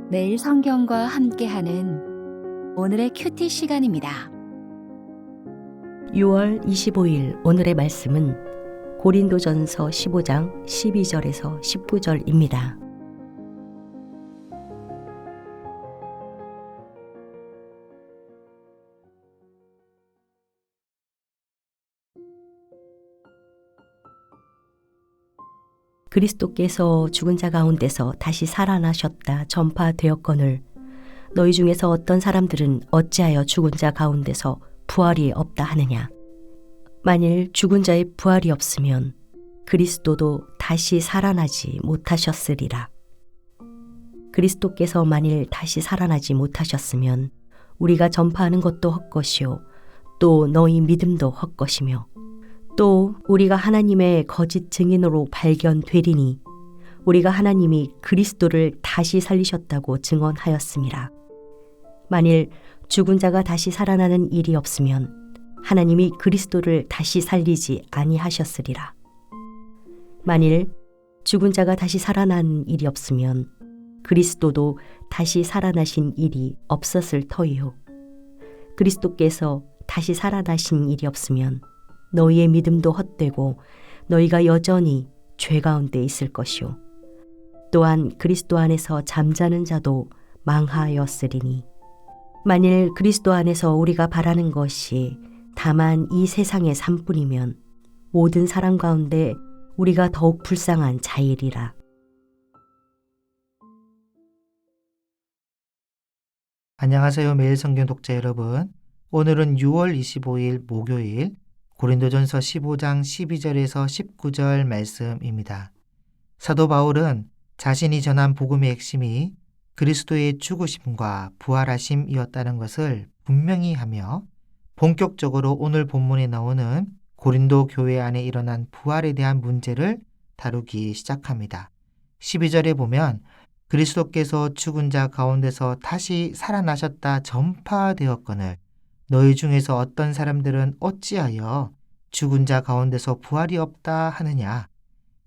매일 성경과 함께하는 오늘의 큐티 시간입니다. 6월 25일 오늘의 말씀은 고린도전서 15장 12절에서 19절입니다. 그리스도께서 죽은 자 가운데서 다시 살아나셨다 전파되었거늘 너희 중에서 어떤 사람들은 어찌하여 죽은 자 가운데서 부활이 없다 하느냐. 만일 죽은 자의 부활이 없으면 그리스도도 다시 살아나지 못하셨으리라. 그리스도께서 만일 다시 살아나지 못하셨으면 우리가 전파하는 것도 헛것이요 또 너희 믿음도 헛것이며 또 우리가 하나님의 거짓 증인으로 발견되리니 우리가 하나님이 그리스도를 다시 살리셨다고 증언하였음이라. 만일 죽은 자가 다시 살아나는 일이 없으면 하나님이 그리스도를 다시 살리지 아니하셨으리라. 만일 죽은 자가 다시 살아난 일이 없으면 그리스도도 다시 살아나신 일이 없었을 터이요. 그리스도께서 다시 살아나신 일이 없으면 너희의 믿음도 헛되고 너희가 여전히 죄 가운데 있을 것이요. 또한 그리스도 안에서 잠자는 자도 망하였으리니 만일 그리스도 안에서 우리가 바라는 것이 다만 이 세상의 삶뿐이면 모든 사람 가운데 우리가 더욱 불쌍한 자이리라. 안녕하세요. 매일 성경 독자 여러분. 오늘은 6월 25일 목요일 고린도전서 15장 12절에서 19절 말씀입니다. 사도 바울은 자신이 전한 복음의 핵심이 그리스도의 죽으심과 부활하심이었다는 것을 분명히 하며 본격적으로 오늘 본문에 나오는 고린도 교회 안에 일어난 부활에 대한 문제를 다루기 시작합니다. 12절에 보면 그리스도께서 죽은 자 가운데서 다시 살아나셨다 전파되었거늘 너희 중에서 어떤 사람들은 어찌하여 죽은 자 가운데서 부활이 없다 하느냐.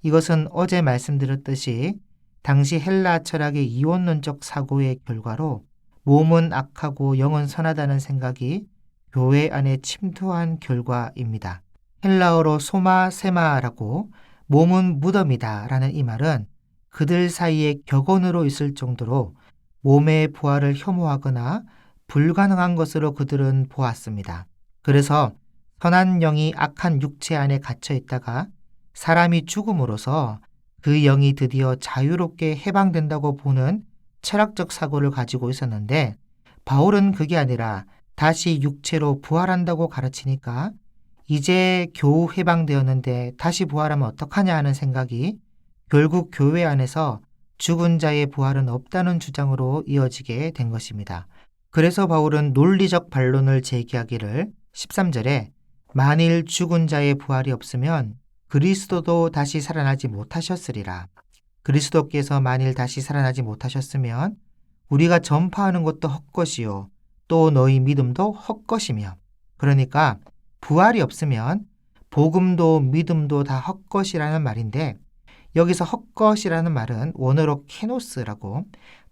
이것은 어제 말씀드렸듯이 당시 헬라 철학의 이원론적 사고의 결과로 몸은 악하고 영은 선하다는 생각이 교회 안에 침투한 결과입니다. 헬라어로 소마세마라고 몸은 무덤이다 라는 이 말은 그들 사이에 격언으로 있을 정도로 몸의 부활을 혐오하거나 불가능한 것으로 그들은 보았습니다. 그래서 선한 영이 악한 육체 안에 갇혀 있다가 사람이 죽음으로써 그 영이 드디어 자유롭게 해방된다고 보는 철학적 사고를 가지고 있었는데 바울은 그게 아니라 다시 육체로 부활한다고 가르치니까 이제 겨우 해방되었는데 다시 부활하면 어떡하냐 하는 생각이 결국 교회 안에서 죽은 자의 부활은 없다는 주장으로 이어지게 된 것입니다. 그래서 바울은 논리적 반론을 제기하기를 13절에 만일 죽은 자의 부활이 없으면 그리스도도 다시 살아나지 못하셨으리라. 그리스도께서 만일 다시 살아나지 못하셨으면 우리가 전파하는 것도 헛것이요 또 너희 믿음도 헛것이며 그러니까 부활이 없으면 복음도 믿음도 다 헛것이라는 말인데 여기서 헛것이라는 말은 원어로 케노스라고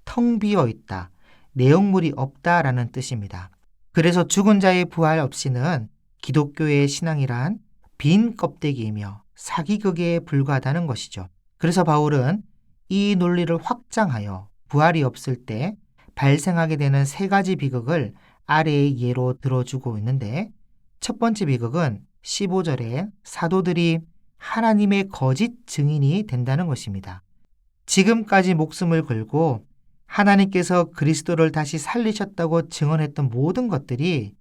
텅 비어 있다. 내용물이 없다라는 뜻입니다. 그래서 죽은 자의 부활 없이는 기독교의 신앙이란 빈 껍데기이며 사기극에 불과하다는 것이죠. 그래서 바울은 이 논리를 확장하여 부활이 없을 때 발생하게 되는 세 가지 비극을 아래의 예로 들어주고 있는데 첫 번째 비극은 15절에 사도들이 하나님의 거짓 증인이 된다는 것입니다. 지금까지 목숨을 걸고 하나님께서 그리스도를 다시 살리셨다고 증언했던 모든 것들이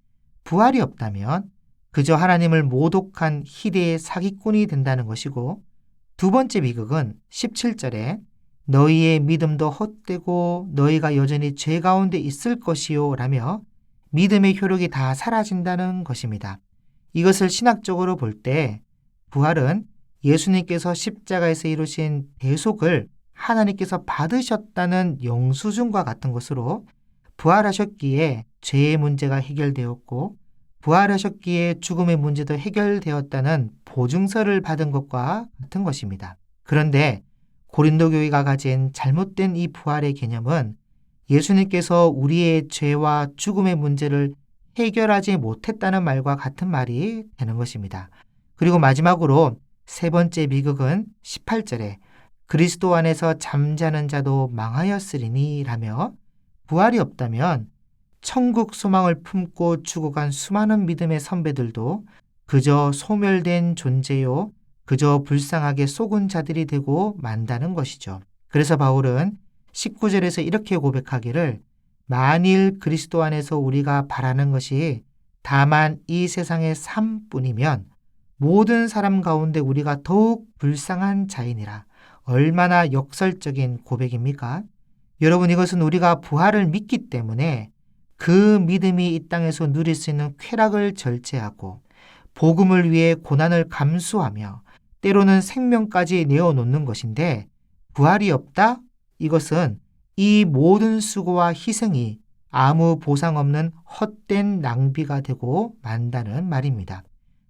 부활이 없다면 그저 하나님을 모독한 희대의 사기꾼이 된다는 것이고 두 번째 비극은 17절에 너희의 믿음도 헛되고 너희가 여전히 죄 가운데 있을 것이요 라며 믿음의 효력이 다 사라진다는 것입니다. 이것을 신학적으로 볼 때 부활은 예수님께서 십자가에서 이루신 대속을 하나님께서 받으셨다는 영수증과 같은 것으로 부활하셨기에 죄의 문제가 해결되었고 부활하셨기에 죽음의 문제도 해결되었다는 보증서를 받은 것과 같은 것입니다. 그런데 고린도 교회가 가진 잘못된 이 부활의 개념은 예수님께서 우리의 죄와 죽음의 문제를 해결하지 못했다는 말과 같은 말이 되는 것입니다. 그리고 마지막으로 세 번째 비극은 18절에 그리스도 안에서 잠자는 자도 망하였으리니 라며 부활이 없다면 천국 소망을 품고 죽어간 수많은 믿음의 선배들도 그저 소멸된 존재요, 그저 불쌍하게 속은 자들이 되고 만다는 것이죠. 그래서 바울은 19절에서 이렇게 고백하기를 만일 그리스도 안에서 우리가 바라는 것이 다만 이 세상의 삶뿐이면 모든 사람 가운데 우리가 더욱 불쌍한 자이니라. 얼마나 역설적인 고백입니까? 여러분, 이것은 우리가 부활을 믿기 때문에 그 믿음이 이 땅에서 누릴 수 있는 쾌락을 절제하고 복음을 위해 고난을 감수하며 때로는 생명까지 내어놓는 것인데 부활이 없다? 이것은 이 모든 수고와 희생이 아무 보상 없는 헛된 낭비가 되고 만다는 말입니다.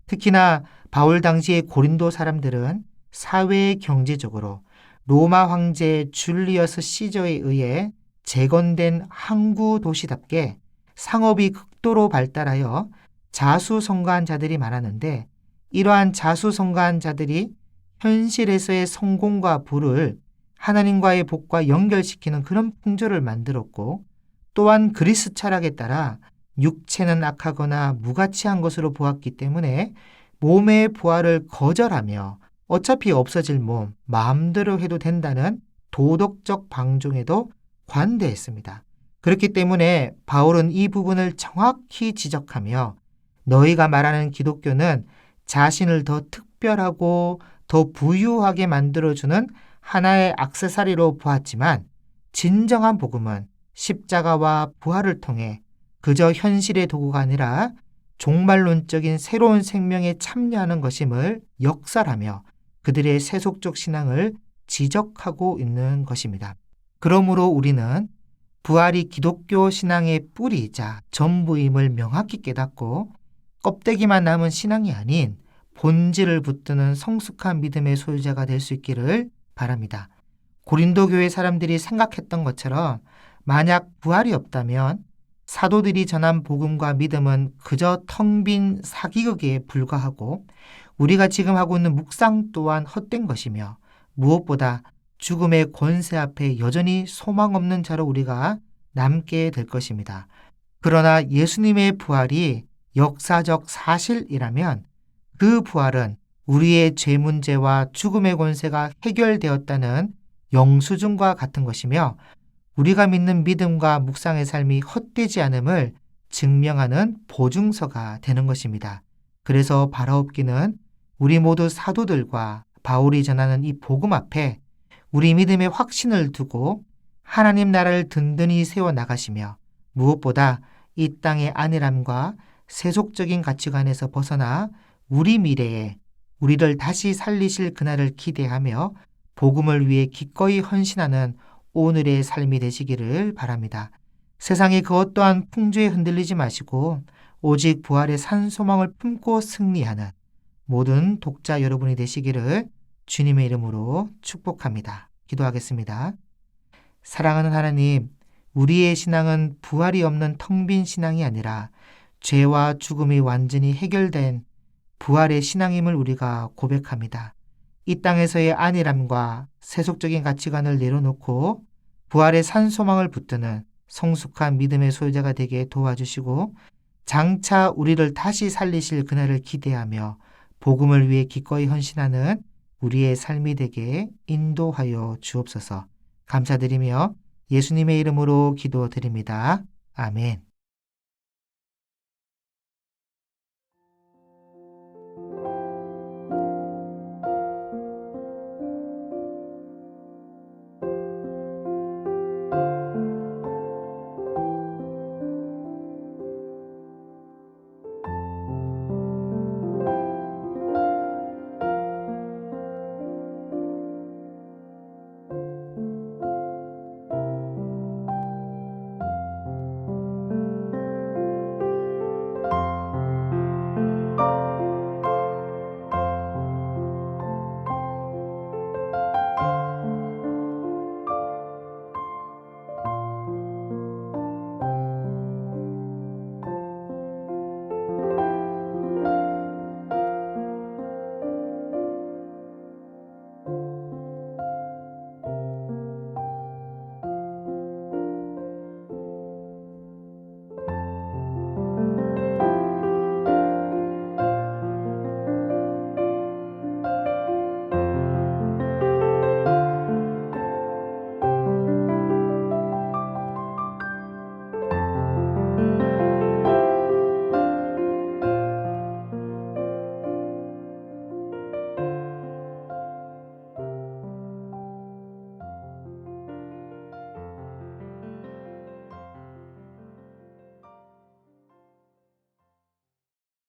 특히나 바울 당시의 고린도 사람들은 사회 경제적으로 로마 황제 줄리어스 시저에 의해 재건된 항구 도시답게 상업이 극도로 발달하여 자수성가한 자들이 많았는데 이러한 자수성가한 자들이 현실에서의 성공과 부를 하나님과의 복과 연결시키는 그런 풍조를 만들었고 또한 그리스 철학에 따라 육체는 악하거나 무가치한 것으로 보았기 때문에 몸의 부활을 거절하며 어차피 없어질 몸, 마음대로 해도 된다는 도덕적 방종에도 관대했습니다. 그렇기 때문에 바울은 이 부분을 정확히 지적하며 너희가 말하는 기독교는 자신을 더 특별하고 더 부유하게 만들어주는 하나의 액세서리로 보았지만 진정한 복음은 십자가와 부활을 통해 그저 현실의 도구가 아니라 종말론적인 새로운 생명에 참여하는 것임을 역설하며 그들의 세속적 신앙을 지적하고 있는 것입니다. 그러므로 우리는 부활이 기독교 신앙의 뿌리이자 전부임을 명확히 깨닫고 껍데기만 남은 신앙이 아닌 본질을 붙드는 성숙한 믿음의 소유자가 될 수 있기를 바랍니다. 고린도 교회 사람들이 생각했던 것처럼 만약 부활이 없다면 사도들이 전한 복음과 믿음은 그저 텅 빈 사기극에 불과하고 우리가 지금 하고 있는 묵상 또한 헛된 것이며 무엇보다 죽음의 권세 앞에 여전히 소망 없는 자로 우리가 남게 될 것입니다. 그러나 예수님의 부활이 역사적 사실이라면 그 부활은 우리의 죄 문제와 죽음의 권세가 해결되었다는 영수증과 같은 것이며 우리가 믿는 믿음과 묵상의 삶이 헛되지 않음을 증명하는 보증서가 되는 것입니다. 그래서 바라옵기는 우리 모두 사도들과 바울이 전하는 이 복음 앞에 우리 믿음의 확신을 두고 하나님 나라를 든든히 세워나가시며 무엇보다 이 땅의 안일함과 세속적인 가치관에서 벗어나 우리 미래에 우리를 다시 살리실 그날을 기대하며 복음을 위해 기꺼이 헌신하는 오늘의 삶이 되시기를 바랍니다. 세상의 그 어떠한 풍조에 흔들리지 마시고 오직 부활의 산 소망을 품고 승리하는 모든 독자 여러분이 되시기를 주님의 이름으로 축복합니다. 기도하겠습니다. 사랑하는 하나님, 우리의 신앙은 부활이 없는 텅 빈 신앙이 아니라 죄와 죽음이 완전히 해결된 부활의 신앙임을 우리가 고백합니다. 이 땅에서의 안일함과 세속적인 가치관을 내려놓고 부활의 산 소망을 붙드는 성숙한 믿음의 소유자가 되게 도와주시고 장차 우리를 다시 살리실 그날을 기대하며 복음을 위해 기꺼이 헌신하는 우리의 삶이 되게 인도하여 주옵소서. 감사드리며 예수님의 이름으로 기도드립니다. 아멘.